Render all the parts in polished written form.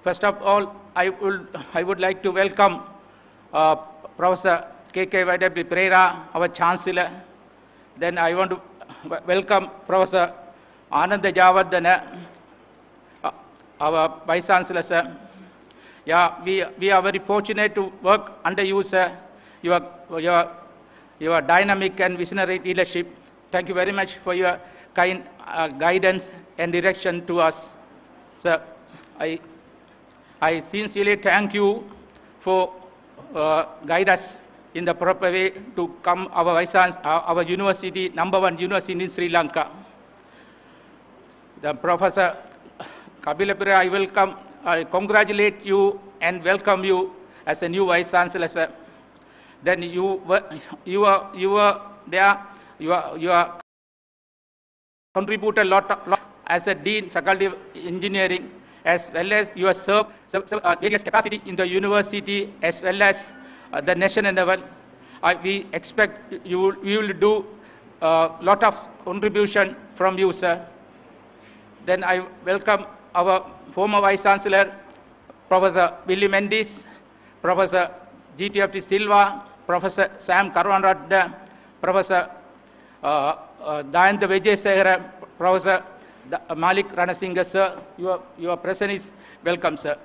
First of all, I would like to welcome Professor K.K.Y.W. Pereira, our Chancellor. Then I want to welcome Professor Ananda Javardhana, our Vice Chancellor, sir. Yeah, we are very fortunate to work under you, sir. Your dynamic and visionary leadership. Thank you very much for your kind guidance and direction to us, sir. I sincerely thank you for guide us in the proper way to come our university, #1 university in Sri Lanka. The Professor Kapila Pereira, I congratulate you and welcome you as a new Vice Chancellor, sir. Then you are there, you are contributed a lot as a Dean, Faculty of Engineering, as well as you have served various capacity in the university as well as the national level. We expect you will do a lot of contribution from you, sir. Then I welcome our former Vice Chancellor, Professor Willie Mendes, Professor G.T.F.T. Silva, Professor Sam Karunaratne, Professor Dayantha Vijayasekara, Professor Malik Ranasinghe, sir. Your presence is welcome, sir.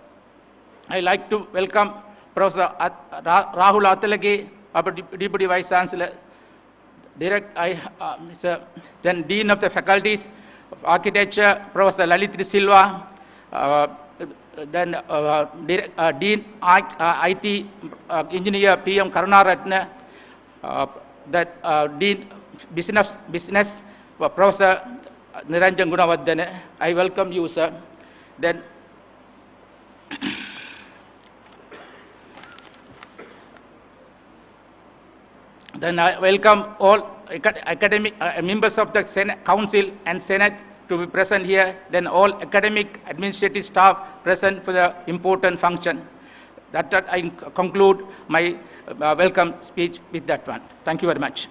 I like to welcome Professor Rahul Athalage, our Deputy Vice Chancellor, sir. Then Dean of the Faculties of Architecture, Professor Lalitri Silva, then Dean IT Engineer P.M. Karunaratne, Dean Business Professor Niranjan Gunawardene. I welcome you, sir. Then I welcome all academic members of the Senate, Council and Senate to be present here, then all academic administrative staff present for the important function. That I conclude my welcome speech with that one. Thank you very much.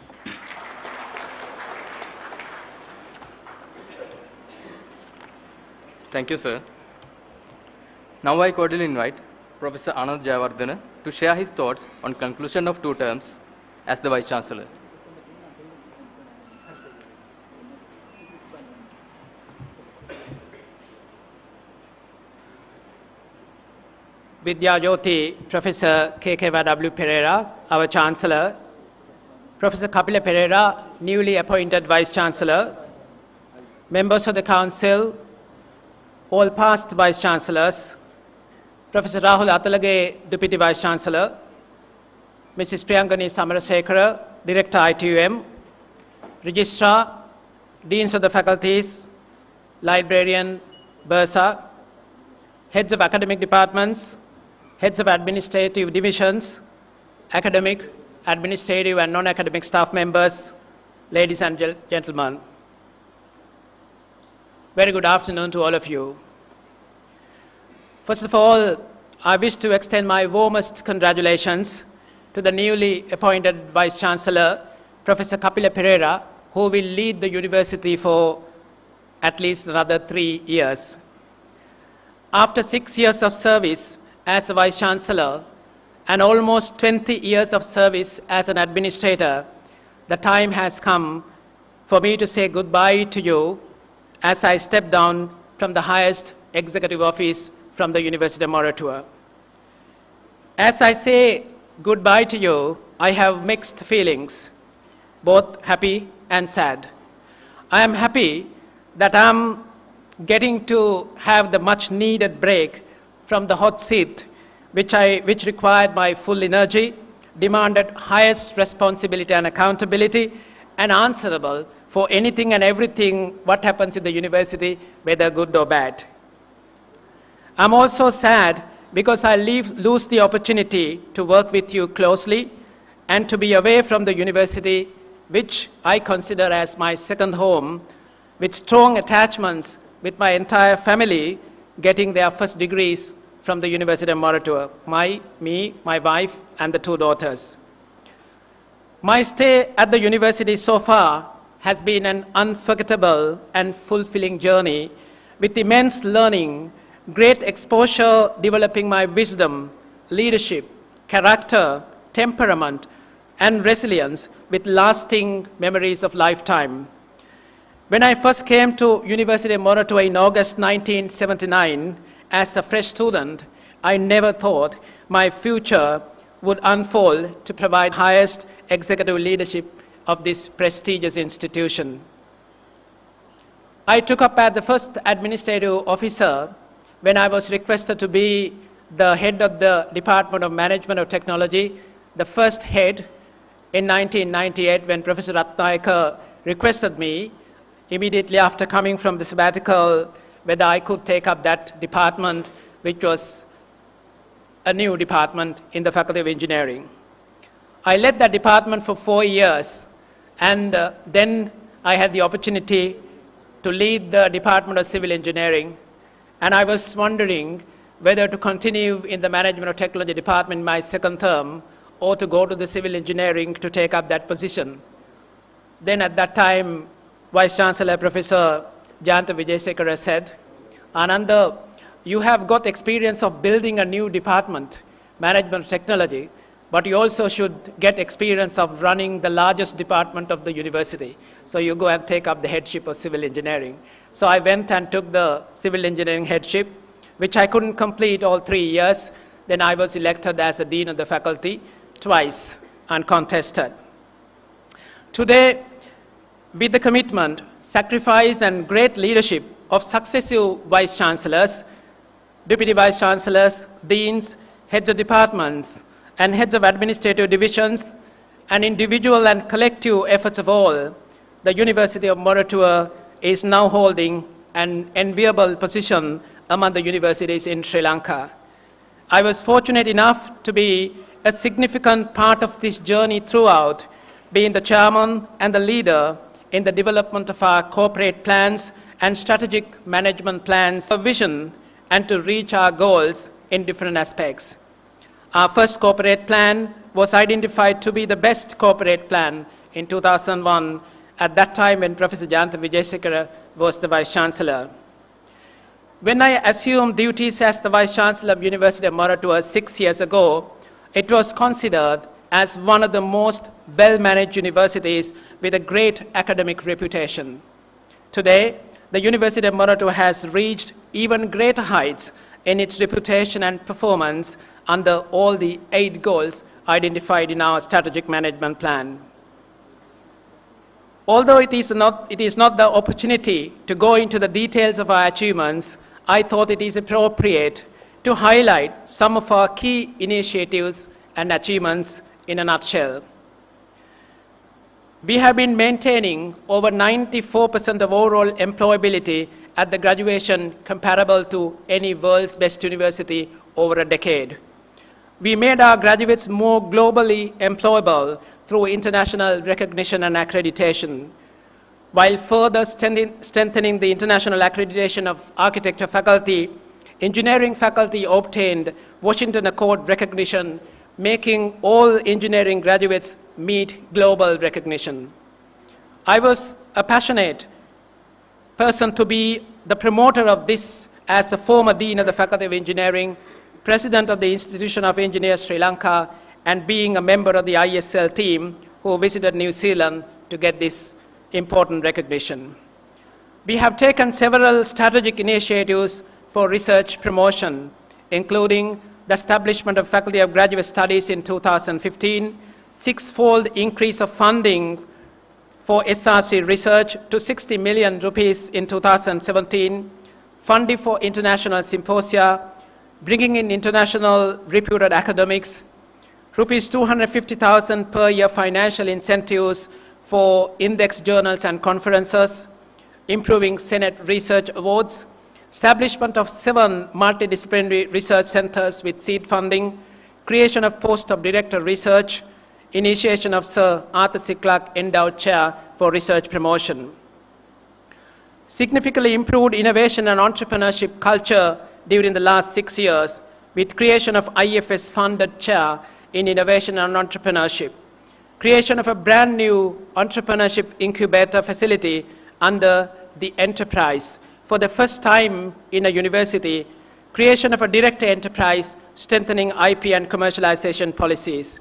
Thank you, sir. Now I cordially invite Professor Ananda Javardhana to share his thoughts on conclusion of 2 terms as the Vice Chancellor. Vidya Jyoti, Professor K.K.Y.W. Pereira, our Chancellor, Professor Kapila Pereira, newly appointed Vice Chancellor, members of the Council, all past Vice Chancellors, Professor Rahul Athalage, Deputy Vice Chancellor, Mrs. Priyangani Samarasekara, Director ITUM, Registrar, Deans of the Faculties, Librarian, Bursa, Heads of Academic Departments, Heads of Administrative Divisions, Academic, Administrative and Non-Academic Staff Members, ladies and gentlemen. Very good afternoon to all of you. First of all, I wish to extend my warmest congratulations to the newly appointed Vice Chancellor, Professor Kapila Pereira, who will lead the university for at least another 3 years. After 6 years of service as a Vice Chancellor and almost 20 years of service as an administrator, the time has come for me to say goodbye to you as I step down from the highest executive office from the University of Moratuwa. As I say goodbye to you, I have mixed feelings, both happy and sad. I am happy that I'm getting to have the much needed break from the hot seat, which required my full energy, demanded highest responsibility and accountability, and answerable for anything and everything what happens in the university, whether good or bad. I'm also sad because I lose the opportunity to work with you closely and to be away from the university, which I consider as my second home, with strong attachments with my entire family getting their first degrees from the University of Moratuwa, me, my wife, and the 2 daughters. My stay at the university so far has been an unforgettable and fulfilling journey with immense learning great exposure developing my wisdom, leadership, character, temperament, and resilience with lasting memories of lifetime. When I first came to University of Moratuwa in August 1979 as a fresh student, I never thought my future would unfold to provide highest executive leadership of this prestigious institution. I took up as the first administrative officer when I was requested to be the head of the Department of Management of Technology, the first head in 1998 when Professor Ratnayaka requested me immediately after coming from the sabbatical whether I could take up that department, which was a new department in the Faculty of Engineering. I led that department for 4 years, and then I had the opportunity to lead the Department of Civil Engineering, and I was wondering whether to continue in the Management of Technology department in my second term or to go to the Civil Engineering to take up that position. Then at that time, Vice Chancellor Professor Janta Vijayasekara said, Ananda, you have got experience of building a new department, Management of Technology, but you also should get experience of running the largest department of the university. So you go and take up the headship of Civil Engineering. So I went and took the Civil Engineering headship, which I couldn't complete all 3 years. Then I was elected as a dean of the faculty twice, uncontested. Today, with the commitment, sacrifice, and great leadership of successive vice chancellors, deputy vice chancellors, deans, heads of departments, and heads of administrative divisions, and individual and collective efforts of all, the University of Moratuwa is now holding an enviable position among the universities in Sri Lanka. I was fortunate enough to be a significant part of this journey throughout, being the chairman and the leader in the development of our corporate plans and strategic management plans, a vision, and to reach our goals in different aspects. Our first corporate plan was identified to be the best corporate plan in 2001, at that time when Professor Janta Vijayasekara was the Vice Chancellor. When I assumed duties as the Vice Chancellor of University of Moratuwa 6 years ago, it was considered as one of the most well-managed universities with a great academic reputation. Today, the University of Moratuwa has reached even greater heights in its reputation and performance under all the 8 goals identified in our strategic management plan. Although it is not the opportunity to go into the details of our achievements, I thought it is appropriate to highlight some of our key initiatives and achievements in a nutshell. We have been maintaining over 94% of overall employability at the graduation comparable to any world's best university over a decade. We made our graduates more globally employable through international recognition and accreditation, while further strengthening the international accreditation of architecture faculty. Engineering faculty obtained Washington Accord recognition, making all engineering graduates meet global recognition. I was a passionate person to be the promoter of this as a former dean of the Faculty of Engineering, president of the Institution of Engineers Sri Lanka, and being a member of the ISL team who visited New Zealand to get this important recognition. We have taken several strategic initiatives for research promotion, including the establishment of Faculty of Graduate Studies in 2015, 6-fold increase of funding for SRC research to 60 million rupees in 2017, funding for international symposia, bringing in international reputed academics, rupees 250,000 per year financial incentives for index journals and conferences, improving Senate research awards, establishment of 7 multidisciplinary research centers with seed funding, creation of post of director research, initiation of Sir Arthur C. Clarke Endowed Chair for Research Promotion. Significantly improved innovation and entrepreneurship culture during the last 6 years with creation of IFS funded chair in innovation and entrepreneurship, creation of a brand new entrepreneurship incubator facility under the enterprise. For the first time in a university, creation of a direct enterprise, strengthening IP and commercialization policies.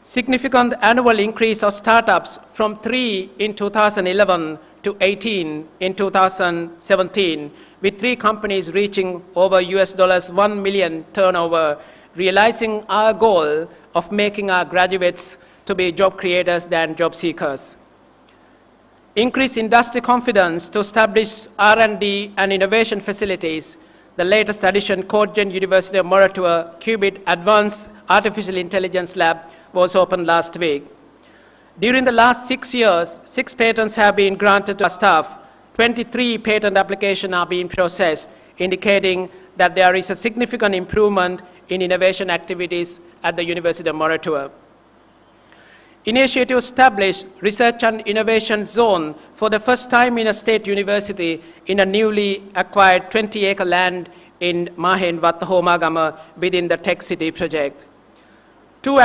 Significant annual increase of startups from 3 in 2011 to 18 in 2017, with 3 companies reaching over $1 million turnover, realizing our goal of making our graduates to be job creators than job seekers. Increase industry confidence to establish R&D and innovation facilities. The latest addition, Codegen University of Moratuwa Qubit Advanced Artificial Intelligence Lab, was opened last week. During the last 6 years, 6 patents have been granted to our staff. 23 patent applications are being processed, indicating that there is a significant improvement in innovation activities at the University of Moratuwa. Initiative established Research and Innovation Zone for the first time in a state university in a newly acquired 20-acre land in Mahen Watta Homagama within the Tech City project. 2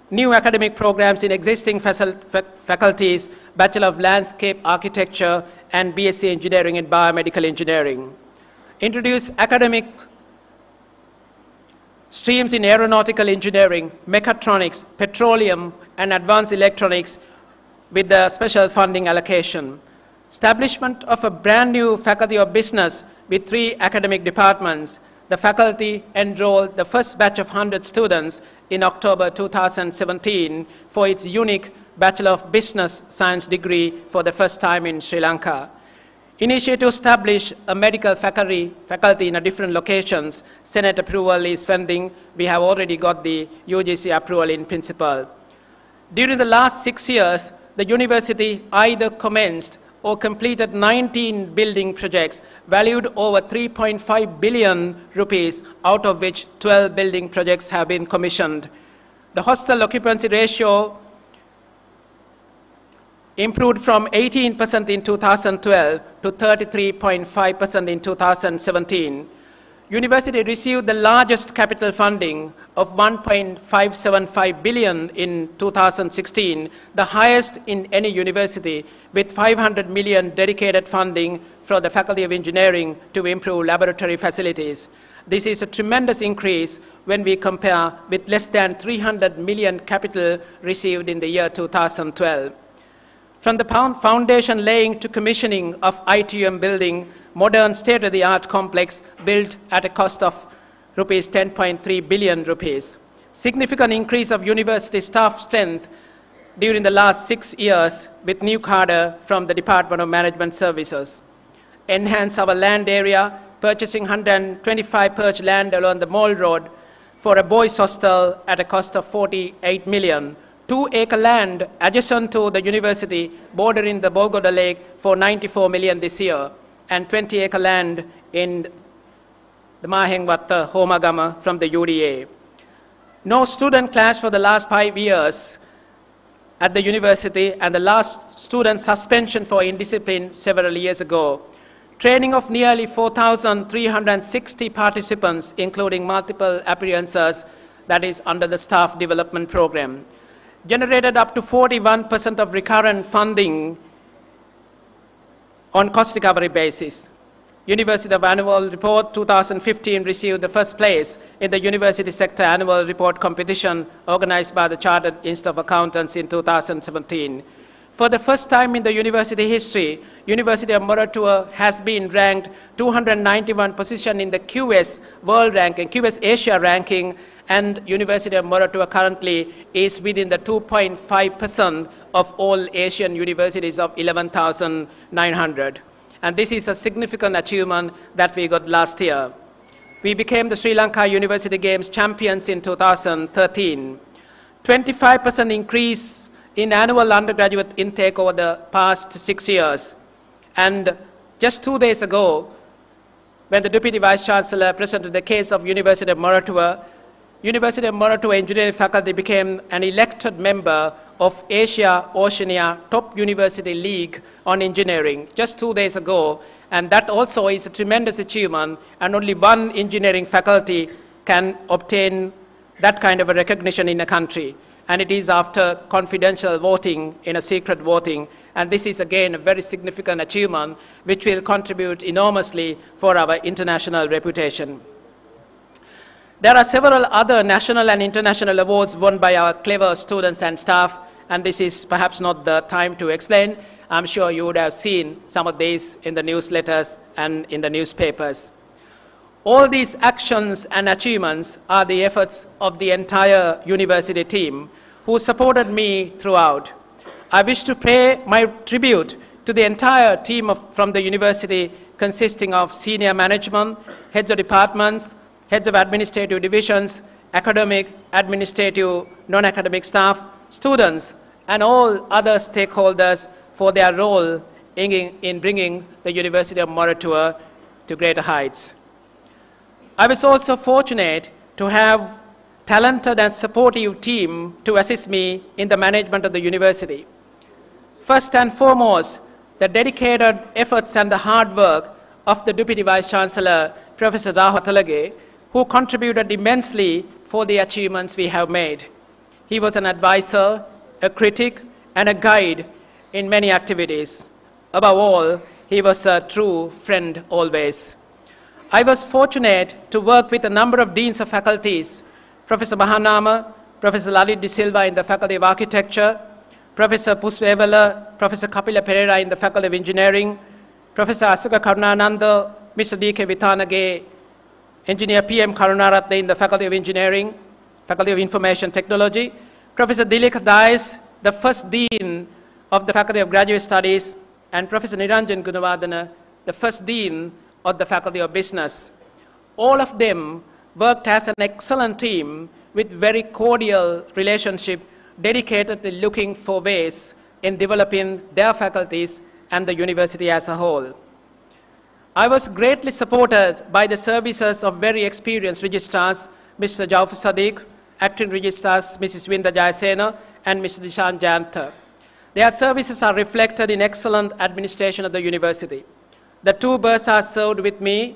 new academic programs in existing faculties, Bachelor of Landscape Architecture and BSc Engineering in Biomedical Engineering. Introduce academic streams in aeronautical engineering, mechatronics, petroleum, and advanced electronics with the special funding allocation. Establishment of a brand new Faculty of Business with 3 academic departments. The faculty enrolled the first batch of 100 students in October 2017 for its unique Bachelor of Business Science degree for the first time in Sri Lanka. Initiative to establish a medical faculty in different locations. Senate approval is pending. We have already got the UGC approval in principle. During the last 6 years, the university either commenced or completed 19 building projects valued over 3.5 billion rupees, out of which 12 building projects have been commissioned. The hostel occupancy ratio improved from 18% in 2012 to 33.5% in 2017. University received the largest capital funding of 1.575 billion in 2016, the highest in any university, with 500 million dedicated funding for the Faculty of Engineering to improve laboratory facilities. This is a tremendous increase when we compare with less than 300 million capital received in the year 2012. From the foundation laying to commissioning of ITM building, modern state-of-the-art complex built at a cost of rupees 10.3 billion rupees. Significant increase of university staff strength during the last 6 years with new cadre from the Department of Management Services. Enhance our land area, purchasing 125 perch land along the Mall Road for a boys' hostel at a cost of 48 million. 2-acre land adjacent to the university bordering the Bogoda Lake for 94 million this year, and 20-acre land in the Maheng Watta Homagama from the UDA. No student clash for the last 5 years at the university, and the last student suspension for indiscipline several years ago. Training of nearly 4,360 participants, including multiple appearances, that is under the staff development program. Generated up to 41% of recurrent funding on cost recovery basis. University of Annual Report 2015 received the first place in the University Sector Annual Report competition organized by the Chartered Institute of Accountants in 2017. For the first time in the university history, University of Moratuwa has been ranked 291 position in the QS World Ranking, QS Asia Ranking, and University of Moratuwa currently is within the 2.5% of all Asian universities of 11,900. And this is a significant achievement that we got last year. We became the Sri Lanka University Games champions in 2013. 25% increase in annual undergraduate intake over the past 6 years. And just 2 days ago, when the Deputy Vice Chancellor presented the case of University of Moratuwa, University of Moratuwa Engineering Faculty became an elected member of Asia-Oceania Top University League on Engineering just 2 days ago, and that also is a tremendous achievement, and only one engineering faculty can obtain that kind of a recognition in a country, and it is after confidential voting in a secret voting, And this is, again, a very significant achievement which will contribute enormously for our international reputation. There are several other national and international awards won by our clever students and staff, and this is perhaps not the time to explain. I'm sure you would have seen some of these in the newsletters and in the newspapers. All these actions and achievements are the efforts of the entire university team who supported me throughout. I wish to pay my tribute to the entire team from the university, consisting of senior management, heads of departments, heads of administrative divisions, academic, administrative, non-academic staff, students, and all other stakeholders for their role in bringing the University of Moratuwa to greater heights. I was also fortunate to have talented and supportive team to assist me in the management of the university. First and foremost, the dedicated efforts and the hard work of the Deputy Vice-Chancellor, Professor Rahul, who contributed immensely for the achievements we have made. He was an advisor, a critic, and a guide in many activities. Above all, he was a true friend always. I was fortunate to work with a number of deans of faculties, Professor Mahanama, Professor Lalit De Silva in the Faculty of Architecture, Professor Puswevela, Professor Kapila Pereira in the Faculty of Engineering, Professor Asuka Karunananda, Mr. D.K. Vithanage, Engineer P.M. Karunaratne in the Faculty of Engineering, Faculty of Information Technology, Professor Dilek Dais, the first Dean of the Faculty of Graduate Studies, and Professor Niranjan Gunawardana, the first Dean of the Faculty of Business. All of them worked as an excellent team with very cordial relationship, dedicated to looking for ways in developing their faculties and the university as a whole. I was greatly supported by the services of very experienced registrars, Mr. Jaufer Sadiq, acting registrars, Mrs. Winda Jayasena, and Mr. Dishan Janta. Their services are reflected in excellent administration of the university. The two bursars served with me,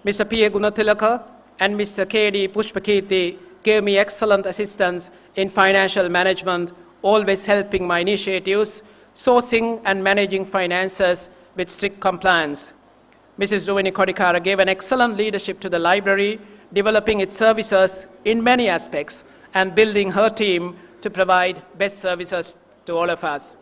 Mr. P.A. Gunathilaka and Mr. K.D. Pushpakirti, gave me excellent assistance in financial management, always helping my initiatives, sourcing and managing finances with strict compliance. Mrs. Ruvini Kodikara gave an excellent leadership to the library, developing its services in many aspects and building her team to provide best services to all of us.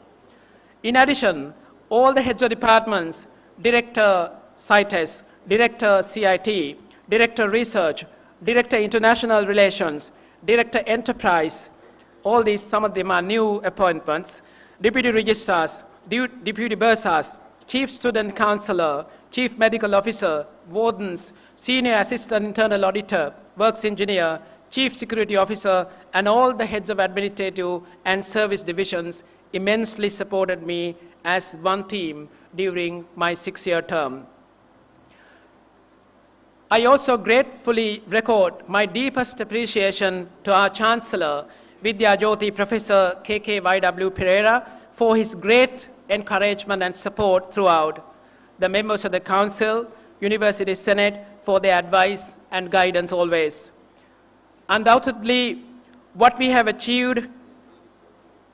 In addition, all the heads of departments, Director CITES, Director CIT, Director Research, Director International Relations, Director Enterprise, all these, some of them are new appointments, Deputy Registrars, Deputy Bursars, Chief Student Counselor, Chief Medical Officer, Wardens, Senior Assistant Internal Auditor, Works Engineer, Chief Security Officer, and all the heads of administrative and service divisions immensely supported me as one team during my 6-year term. I also gratefully record my deepest appreciation to our Chancellor, Vidya Jyoti Professor K.K.Y.W. Pereira, for his great encouragement and support throughout, the members of the Council, University Senate, for their advice and guidance always. Undoubtedly, what we have achieved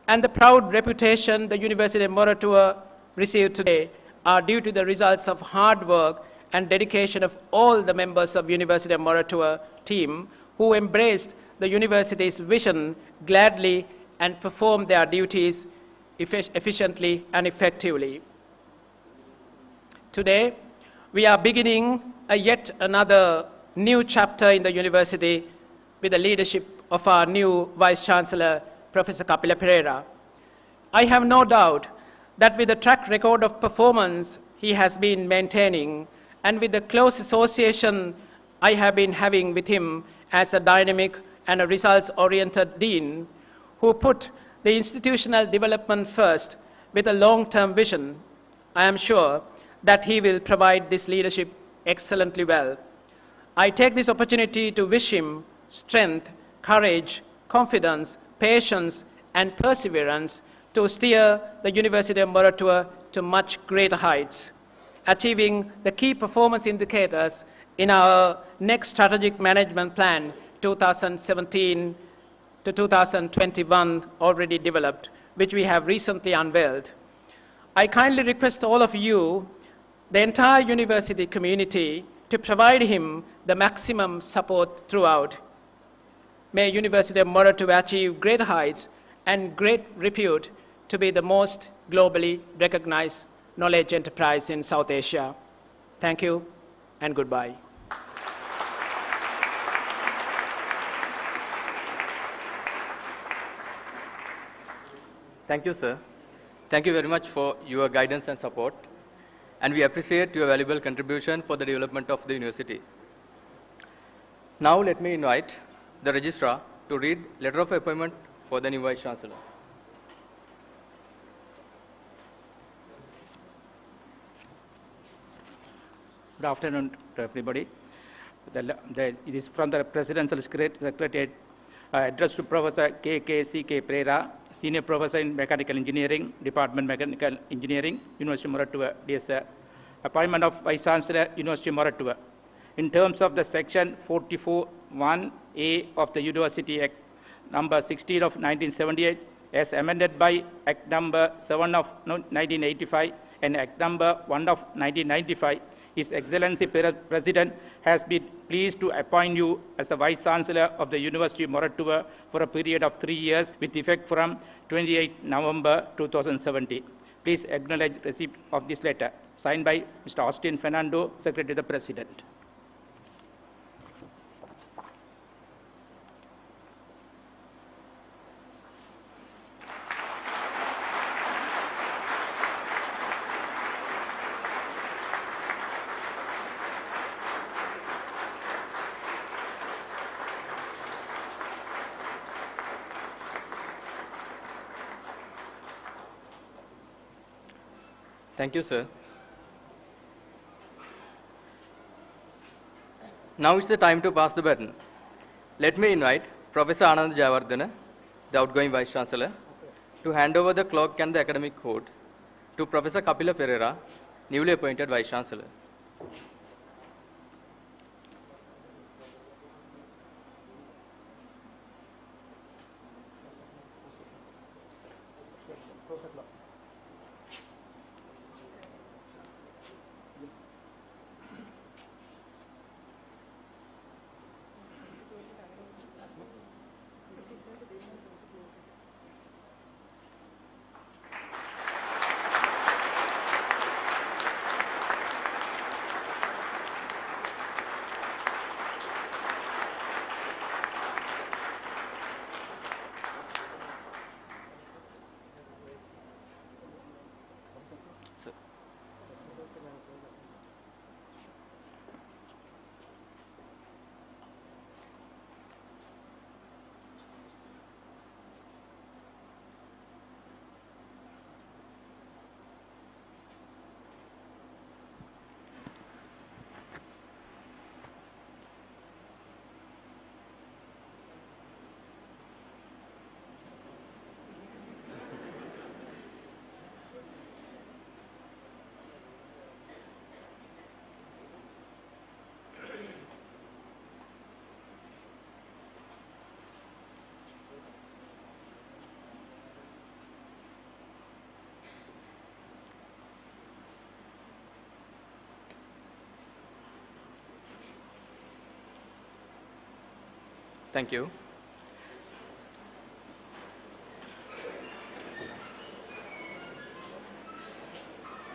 and the proud reputation the University of Moratuwa received today are due to the results of hard work and dedication of all the members of University of Moratuwa team who embraced the university's vision gladly and performed their duties efficiently and effectively. Today, we are beginning yet another new chapter in the university with the leadership of our new Vice-Chancellor, Professor Kapila Pereira. I have no doubt that with the track record of performance he has been maintaining and with the close association I have been having with him as a dynamic and a results-oriented dean who put the institutional development first with a long-term vision, I am sure that he will provide this leadership excellently well. I take this opportunity to wish him strength, courage, confidence, patience, and perseverance to steer the University of Moratuwa to much greater heights, achieving the key performance indicators in our next strategic management plan 2017 to 2021 already developed, which we have recently unveiled. I kindly request all of you, the entire university community, to provide him the maximum support throughout. May University of Moratuwa achieve great heights and great repute to be the most globally recognized knowledge enterprise in South Asia. Thank you and goodbye. Thank you, sir. Thank you very much for your guidance and support. And we appreciate your valuable contribution for the development of the university. Now let me invite the registrar to read letter of appointment for the new Vice Chancellor. Good afternoon to everybody. It is from the Presidential Secretariat addressed to Professor K.K.C.K. Pereira, Senior Professor in Mechanical Engineering, Department Mechanical Engineering, University of Moratuwa. Dear sir, appointment of Vice Chancellor, University of Moratuwa. In terms of the Section 44(1)(a) of the University Act number 16 of 1978, as amended by Act number 7 of 1985 and Act number 1 of 1995, His Excellency President has been pleased to appoint you as the Vice Chancellor of the University of Moratuwa for a period of 3 years with effect from 28 November 2017. Please acknowledge receipt of this letter. Signed by Mr. Austin Fernando, Secretary to the President. Thank you, sir. Now it's the time to pass the baton. Let me invite Professor Anand Jayawardena, the outgoing Vice Chancellor, to hand over the clock and the academic code to Professor Kapila Pereira, newly appointed Vice Chancellor. Thank you.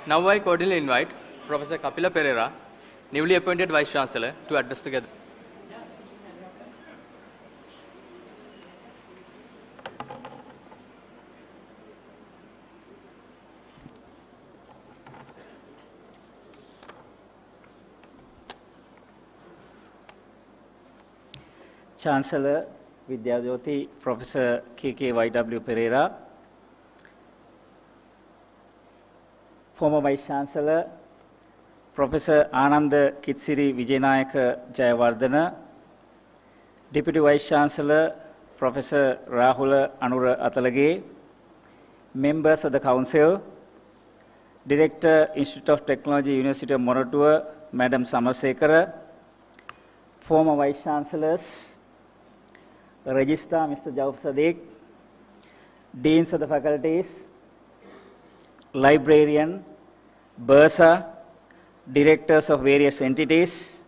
Now I cordially invite Professor Kapila Pereira, newly appointed Vice Chancellor, to address together. Chancellor Vidyajyoti, Professor K.K.Y.W. Pereira, former Vice Chancellor Professor Ananda Kitsiri Vijayanayaka Jayawardena, Deputy Vice Chancellor Professor Rahula Anura Atalage, members of the Council, Director, Institute of Technology, University of Moratuwa, Madam Samasekara, former Vice Chancellors, Registrar Mr. Jauf Sadiq, Deans of the faculties, librarian, bursa, directors of various entities,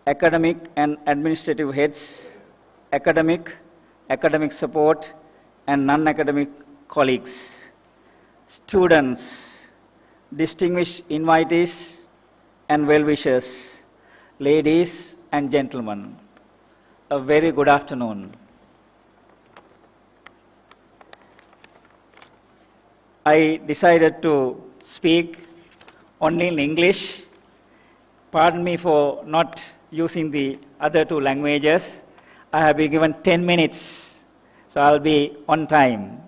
academic and administrative heads, academic support, and non-academic colleagues, students, distinguished invitees and well-wishers, ladies and gentlemen, a very good afternoon. I decided to speak only in English. Pardon me for not using the other two languages. I have been given 10 minutes, so I'll be on time.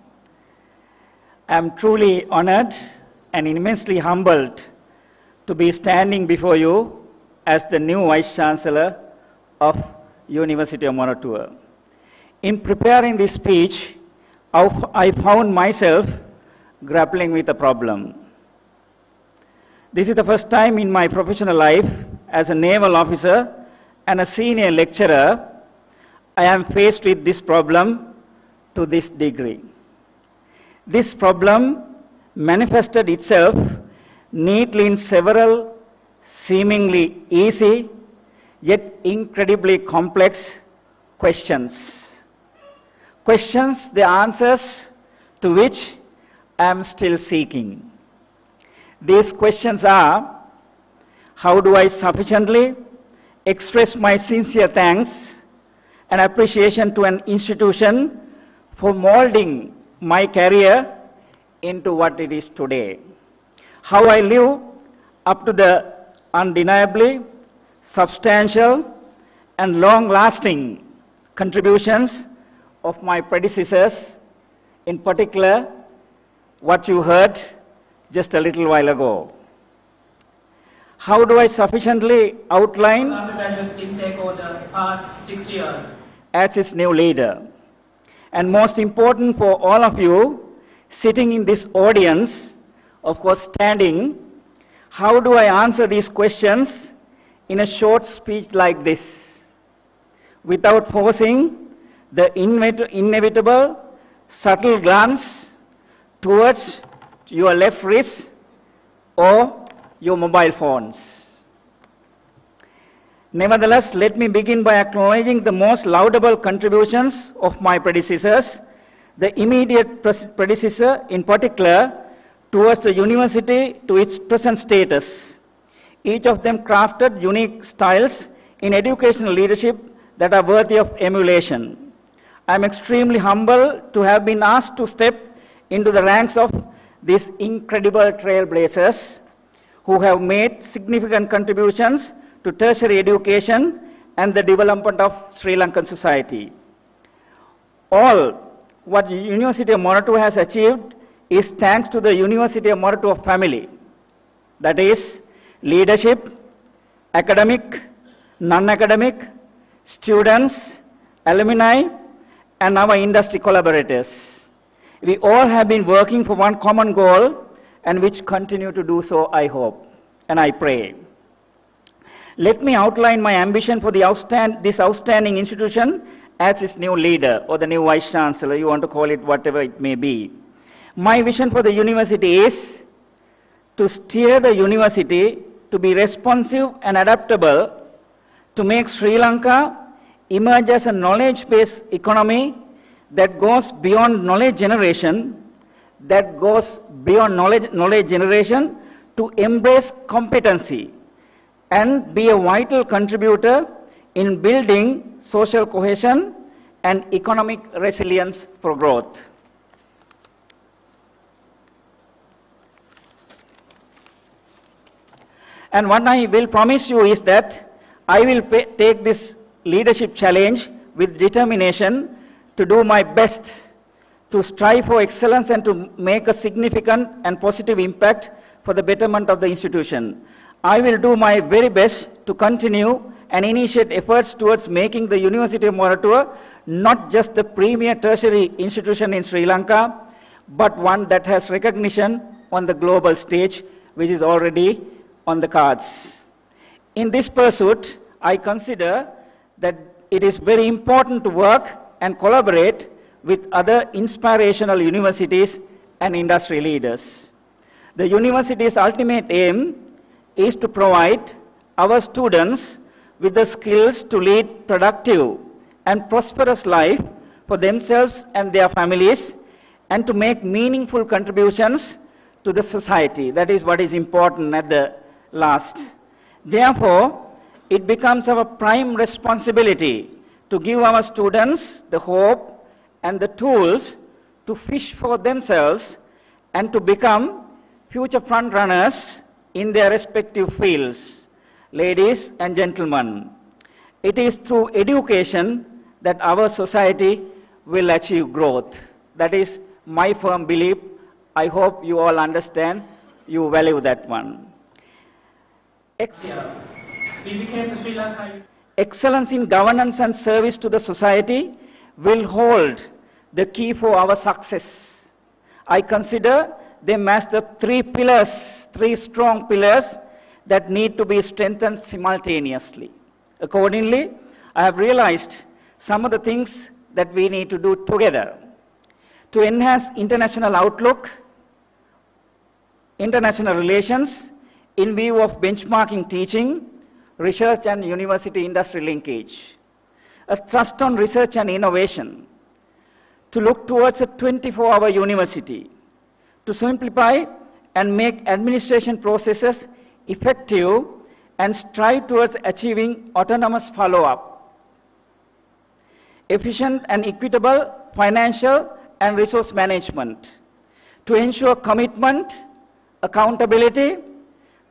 I'm truly honored and immensely humbled to be standing before you as the new Vice Chancellor of University of Moratuwa. In preparing this speech, I found myself grappling with a problem. This is the first time in my professional life as a naval officer and a senior lecturer I am faced with this problem to this degree. This problem manifested itself neatly in several seemingly easy yet incredibly complex questions. Questions, the answers to which I am still seeking. These questions are: how do I sufficiently express my sincere thanks and appreciation to an institution for molding my career into what it is today? How I live up to the undeniably substantial and long-lasting contributions of my predecessors, in particular what you heard just a little while ago. How do I sufficiently outline Undergraduate intake over the past 6 years as its new leader? And most important for all of you sitting in this audience, of course standing, how do I answer these questions in a short speech like this without forcing the inevitable subtle glance towards your left wrist or your mobile phones? Nevertheless, let me begin by acknowledging the most laudable contributions of my predecessors, the immediate predecessor in particular, towards the university to its present status. Each of them crafted unique styles in educational leadership that are worthy of emulation. I am extremely humbled to have been asked to step into the ranks of these incredible trailblazers who have made significant contributions to tertiary education and the development of Sri Lankan society. All what the University of Moratuwa has achieved is thanks to the University of Moratuwa family. That is, leadership, academic, non-academic, students, alumni, and our industry collaborators. We all have been working for one common goal, and which continue to do so, I hope, and I pray. Let me outline my ambition for this outstanding institution as its new leader, or the new Vice Chancellor, you want to call it whatever it may be. My vision for the university is to steer the university to be responsive and adaptable, to make Sri Lanka emerge as a knowledge-based economy that goes beyond knowledge generation, to embrace competency and be a vital contributor in building social cohesion and economic resilience for growth. And what I will promise you is that I will take this leadership challenge with determination to do my best to strive for excellence and to make a significant and positive impact for the betterment of the institution. I will do my very best to continue and initiate efforts towards making the University of Moratuwa not just the premier tertiary institution in Sri Lanka, but one that has recognition on the global stage, which is already on the cards. In this pursuit, I consider that it is very important to work and collaborate with other inspirational universities and industry leaders. The university's ultimate aim is to provide our students with the skills to lead productive and prosperous life for themselves and their families, and to make meaningful contributions to the society. That is what is important at the last. Therefore, it becomes our prime responsibility to give our students the hope and the tools to fish for themselves and to become future front runners in their respective fields. Ladies and gentlemen, it is through education that our society will achieve growth. That is my firm belief. I hope you all understand, you value that one. Excellence in governance and service to the society will hold the key for our success. I consider them as the three strong pillars that need to be strengthened simultaneously. Accordingly, I have realized some of the things that we need to do together to enhance international outlook, international relations, in view of benchmarking teaching, research and university-industry linkage, a thrust on research and innovation, to look towards a 24-hour university, to simplify and make administration processes effective and strive towards achieving autonomous follow-up, efficient and equitable financial and resource management, to ensure commitment, accountability,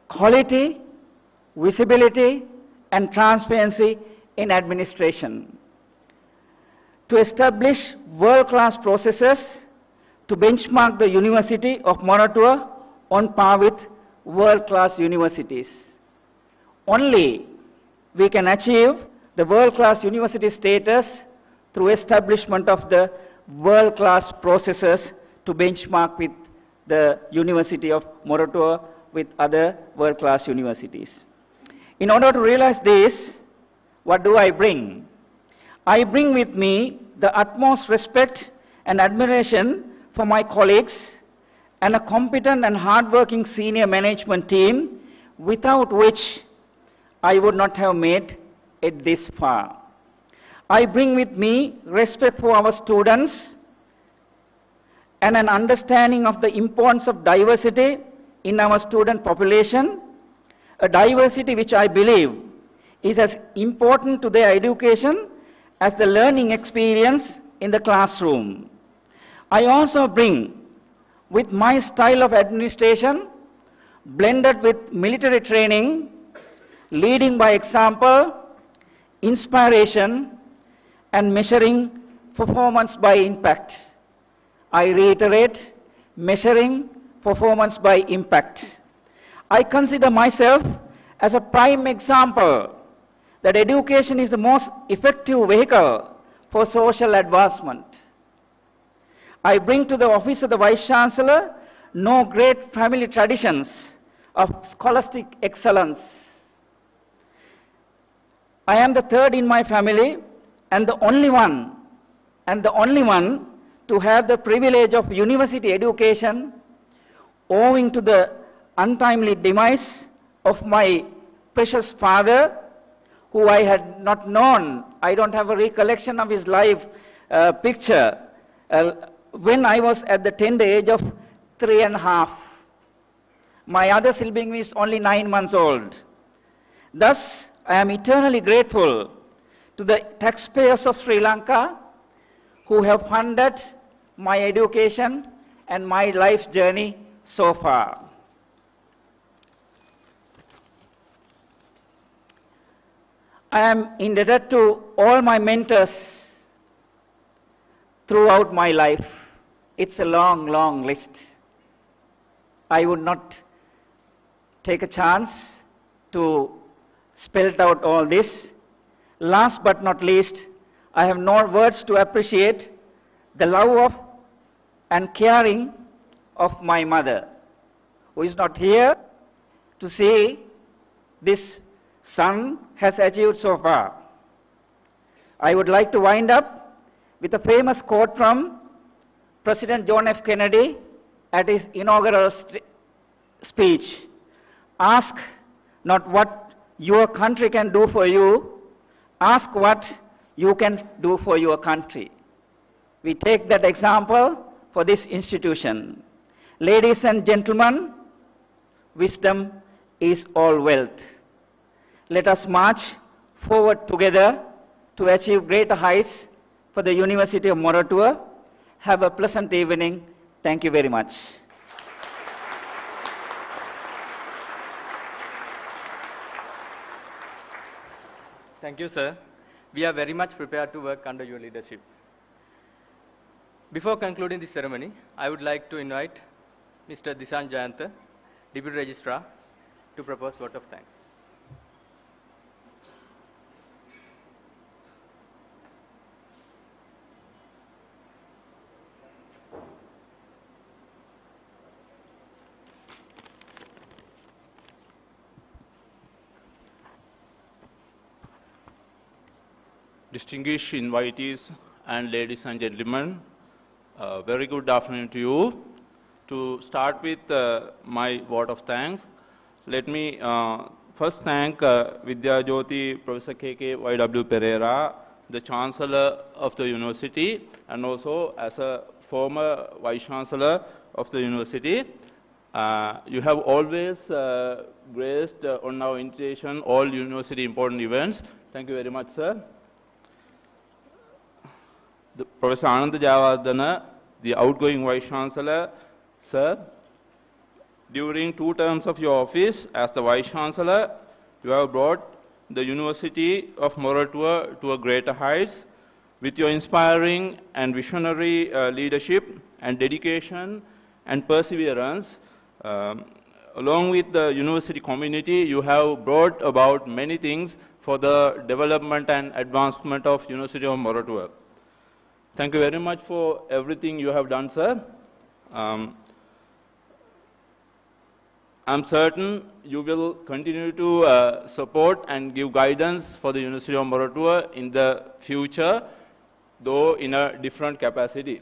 quality, visibility, and transparency in administration, to establish world-class processes to benchmark the University of Moratuwa on par with world-class universities. Only we can achieve the world-class university status through establishment of the world-class processes to benchmark with the University of Moratuwa with other world-class universities. In order to realize this, what do I bring? I bring with me the utmost respect and admiration for my colleagues and a competent and hardworking senior management team, without which I would not have made it this far. I bring with me respect for our students and an understanding of the importance of diversity in our student population, a diversity which I believe is as important to their education as the learning experience in the classroom. I also bring with my style of administration, blended with military training, leading by example, inspiration, and measuring performance by impact. I reiterate, measuring performance by impact. I consider myself as a prime example that education is the most effective vehicle for social advancement. I bring to the office of the Vice Chancellor no great family traditions of scholastic excellence. I am the third in my family and the only one to have the privilege of university education, owing to the untimely demise of my precious father, who I had not known. I don't have a recollection of his life picture. When I was at the tender age of 3.5. My other sibling is only 9 months old. Thus, I am eternally grateful to the taxpayers of Sri Lanka who have funded my education and my life journey so far. I am indebted to all my mentors throughout my life. It's a long, long list. I would not take a chance to spell out all this. Last but not least, I have no words to appreciate the love of and caring of my mother, who is not here to see this son has achieved so far. I would like to wind up with a famous quote from President John F. Kennedy at his inaugural speech, ask not what your country can do for you, ask what you can do for your country. We take that example for this institution. Ladies and gentlemen, wisdom is all wealth. Let us march forward together to achieve greater heights for the University of Moratuwa. Have a pleasant evening. Thank you very much. Thank you, sir. We are very much prepared to work under your leadership. Before concluding this ceremony, I would like to invite Mr. Disan Jayantha, Deputy Registrar, to propose vote of thanks. Distinguished invitees and ladies and gentlemen, very good afternoon to you. To start with my vote of thanks, let me first thank Vidya Jyoti Professor K.K. Y.W. Pereira, the Chancellor of the University, and also as a former Vice Chancellor of the University. You have always graced on our invitation all University important events. Thank you very much, sir. Professor Anand Jayawardena, the outgoing Vice Chancellor, sir, during 2 terms of your office as the Vice Chancellor, you have brought the University of Moratuwa to a greater heights with your inspiring and visionary leadership and dedication and perseverance. Along with the university community, you have brought about many things for the development and advancement of University of Moratuwa. Thank you very much for everything you have done, sir. I'm certain you will continue to support and give guidance for the University of Moratuwa in the future, though in a different capacity.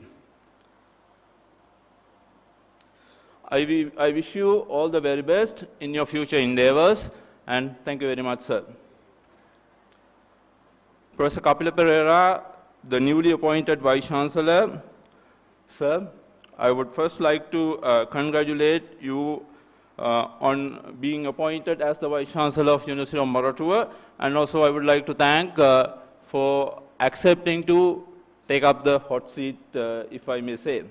I wish you all the very best in your future endeavors, and thank you very much, sir. Professor Kapila Pereira, the newly appointed Vice Chancellor, sir, I would first like to congratulate you on being appointed as the Vice Chancellor of University of Moratuwa, and also I would like to thank for accepting to take up the hot seat, if I may say.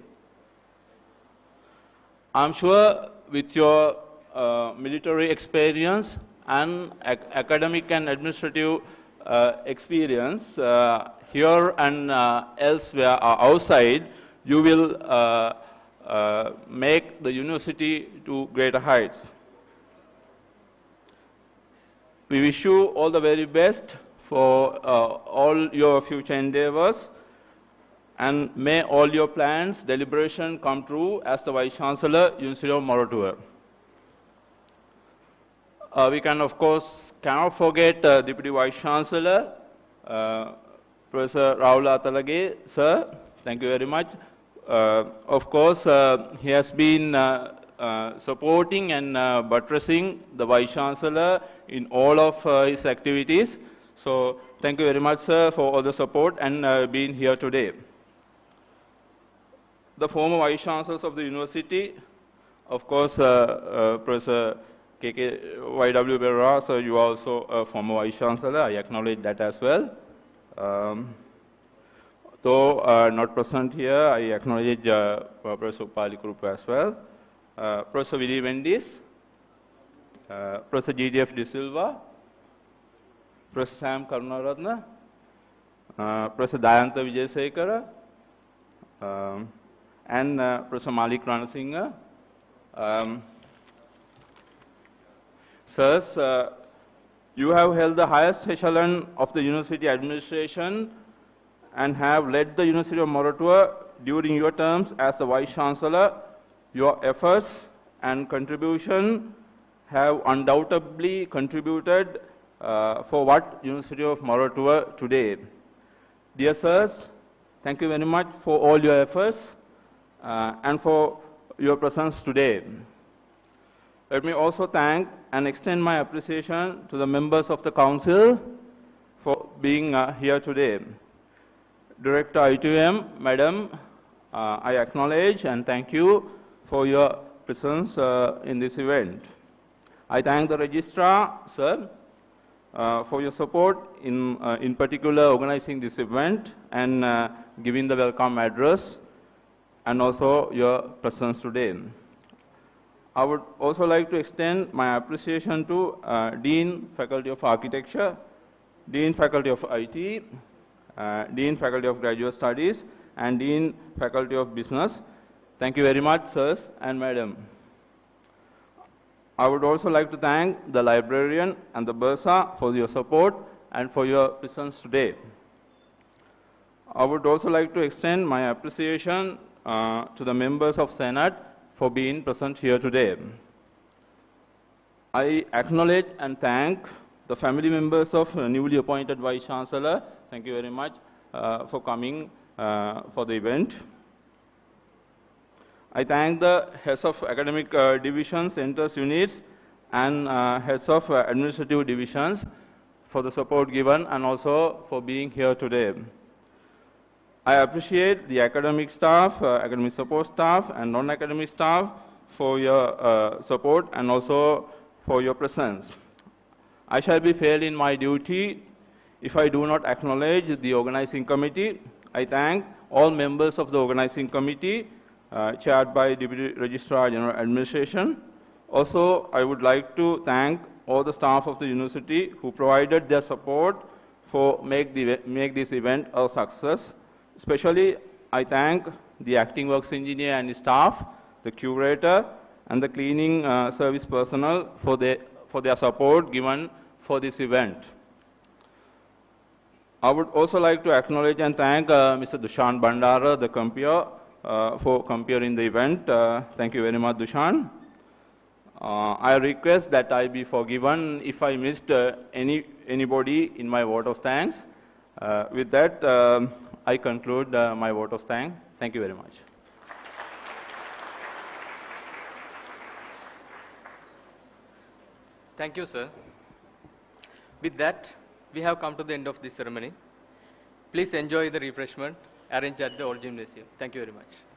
I'm sure with your military experience and academic and administrative experience, here and elsewhere or outside, you will make the university to greater heights. We wish you all the very best for all your future endeavors, and may all your plans, deliberation come true as the Vice Chancellor, University of Moratuwa. We can, of course, cannot forget Deputy Vice Chancellor, Professor Rahul Atalage, sir. Thank you very much. Of course, he has been supporting and buttressing the Vice Chancellor in all of his activities. So thank you very much, sir, for all the support and being here today. The former Vice Chancellors of the University, of course, Professor K.K. Y.W. Pereira, so you are also a former Vice Chancellor. I acknowledge that as well. Though not present here, I acknowledge Professor Pali Krupa as well. Professor Willie Wendy's, Professor G.D.F. De Silva, Professor Sam Karunaratna, Professor Dayantha Vijayasekara, and Professor Malik Ranasinghe. Sirs, you have held the highest echelon of the university administration and have led the University of Moratuwa during your terms as the Vice Chancellor. Your efforts and contribution have undoubtedly contributed for what University of Moratuwa today. Dear sirs, thank you very much for all your efforts and for your presence today. Let me also thank and extend my appreciation to the members of the Council for being here today. Director I2M, Madam, I acknowledge and thank you for your presence in this event. I thank the Registrar, Sir, for your support in particular organizing this event and giving the welcome address and also your presence today. I would also like to extend my appreciation to Dean, Faculty of Architecture, Dean, Faculty of IT, Dean, Faculty of Graduate Studies, and Dean, Faculty of Business. Thank you very much, sirs and madam. I would also like to thank the librarian and the Bursa for your support and for your presence today. I would also like to extend my appreciation to the members of Senate for being present here today. I acknowledge and thank the family members of newly appointed Vice Chancellor. Thank you very much for coming for the event. I thank the heads of academic divisions, centers, units, and heads of administrative divisions for the support given and also for being here today. I appreciate the academic staff, academic support staff, and non-academic staff for your support and also for your presence. I shall be failed in my duty if I do not acknowledge the organizing committee. I thank all members of the organizing committee, chaired by Deputy Registrar General Administration. Also, I would like to thank all the staff of the university who provided their support for make this event a success. Especially, I thank the acting works engineer and his staff, the curator, and the cleaning service personnel for their support given for this event. I would also like to acknowledge and thank Mr. Dushan Bandara, the compeer, for comparing the event. Thank you very much, Dushan. I request that I be forgiven if I missed anybody in my vote of thanks. With that, I conclude my vote of thanks. Thank you very much. Thank you, sir. With that, we have come to the end of this ceremony. Please enjoy the refreshment arranged at the old gymnasium. Thank you very much.